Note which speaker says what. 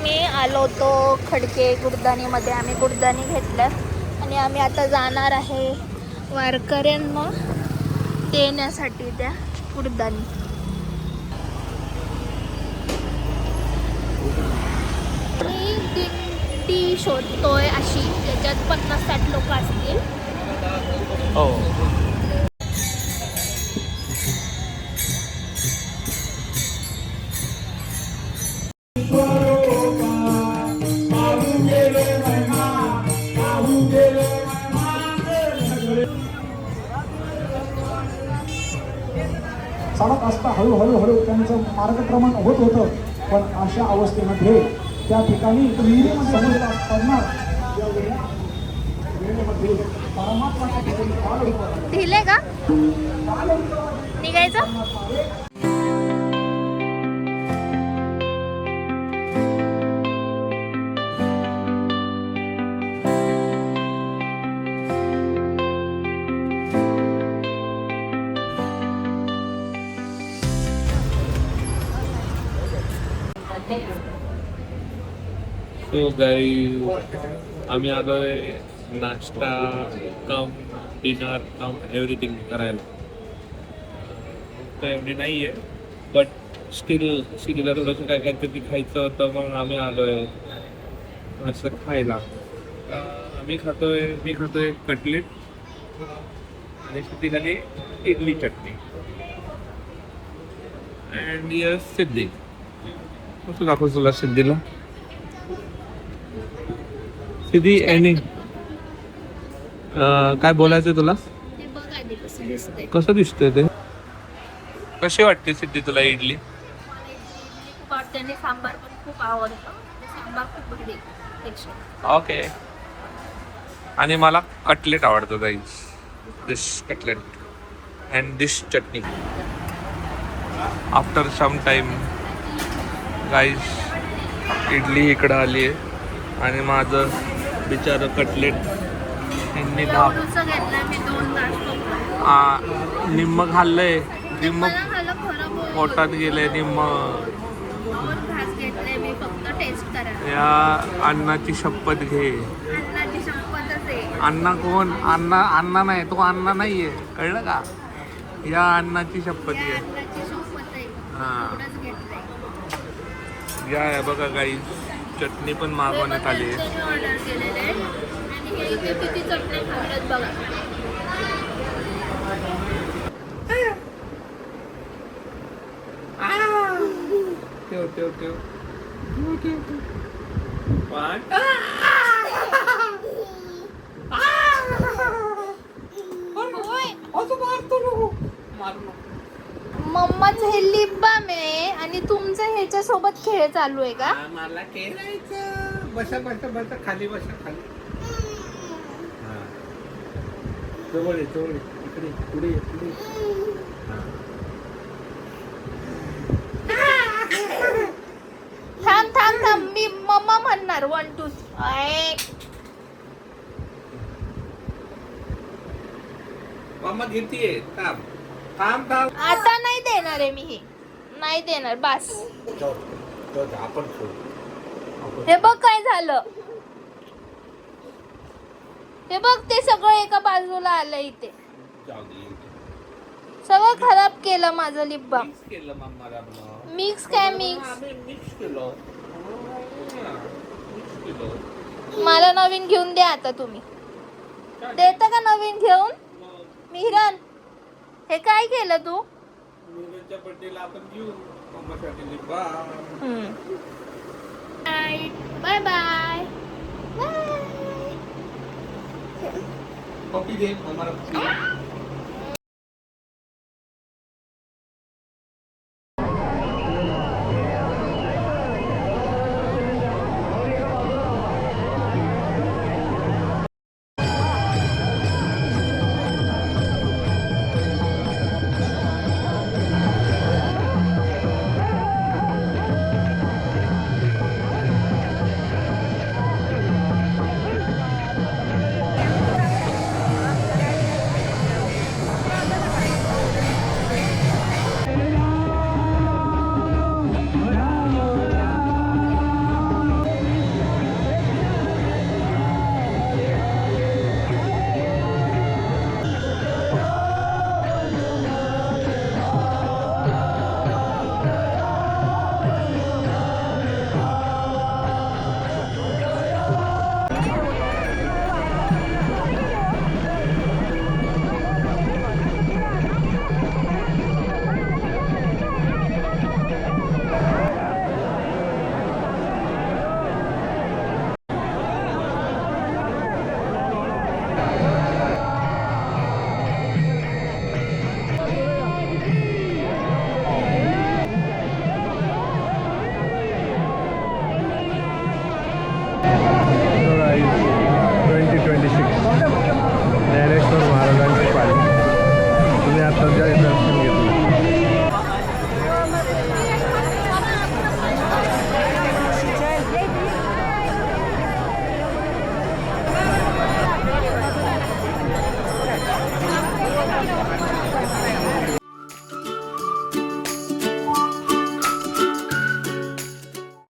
Speaker 1: आम्ही आलो होतो खडके गुडदानीमध्ये. आम्ही गुडदानी घेतल्यात आणि आम्ही आता जाणार आहे वारकऱ्यांना देण्यासाठी त्या गुडदानी. मी दिंडी शोधतोय अशी, ज्याच्यात 50-60 लोक असतील.
Speaker 2: हो.
Speaker 3: चालत असता हळूहळू त्यांचं मार्गक्रमण होत होतं. पण अशा अवस्थेमध्ये त्या ठिकाणी समुद्रात पडणार या वेळेमध्ये परमात्मा
Speaker 1: दिले का निघायचं.
Speaker 2: सो गाईज आम्ही आलोय नाश्ता कम डिनर कम एव्हरीथिंग करायला. तर एवढी नाही आहे बट स्टील थोडंसं काय काहीतरी खायचं होतं, मग आम्ही आलोय असं खायला. मी खातोय कटलेट आणि तिथे इडली चटणी अँड यस सिद्धी. कसं दाखवू तुला सिद्धीला? सिद्धी आणि काय बोलायचं तुला? कसं दिसतंय ते? कशी वाटते सिद्धी तुला इडली?
Speaker 1: सांबार पण खूप आवडतं. सांबार खूप भारी.
Speaker 2: ओके. आणि मला कटलेट आवडतं guys. This cutlet and this chutney. After some time guys idli इकडं आली आहे आणि माझं बिचारं कटलेट यांनी निम्म खाल्लंय, निम्म पोटात गेलंय, निम्म. या अण्णाची शपथ घे. अण्णा कोण? अण्णा नाही, तो अण्णा नाहीये, कळलं का? या अण्णाची शपथ घे. हा या बघा काही चटणी पण मागवण्यात आली आहे. ठेव.
Speaker 1: मम्माच हे लिप बाम आहे आणि तुमचं ह्याच्या सोबत खेळ चालू आहे का?
Speaker 2: मला खेळायचं. बसा खाली बसा खाली. जवळ इकडे पुढे.
Speaker 1: थांब मी मम्मा म्हणणार 1 2
Speaker 2: मम्मा घेतीये. थांब.
Speaker 1: आता नाही देणार आहे मी. हे नाही देणार बस.
Speaker 2: आपण
Speaker 1: हे बघ काय झालं. हे बघ ते सगळं एका बाजूला आलं. इथे सगळं खराब केलं माझं लिप बाम. मिक्स काय मिक्स? मला नवीन घेऊन द्या आता. तुम्ही देता का नवीन घेऊन? मिहिरन हे काय केलं तू? Bye bye.
Speaker 2: कॉफी दे.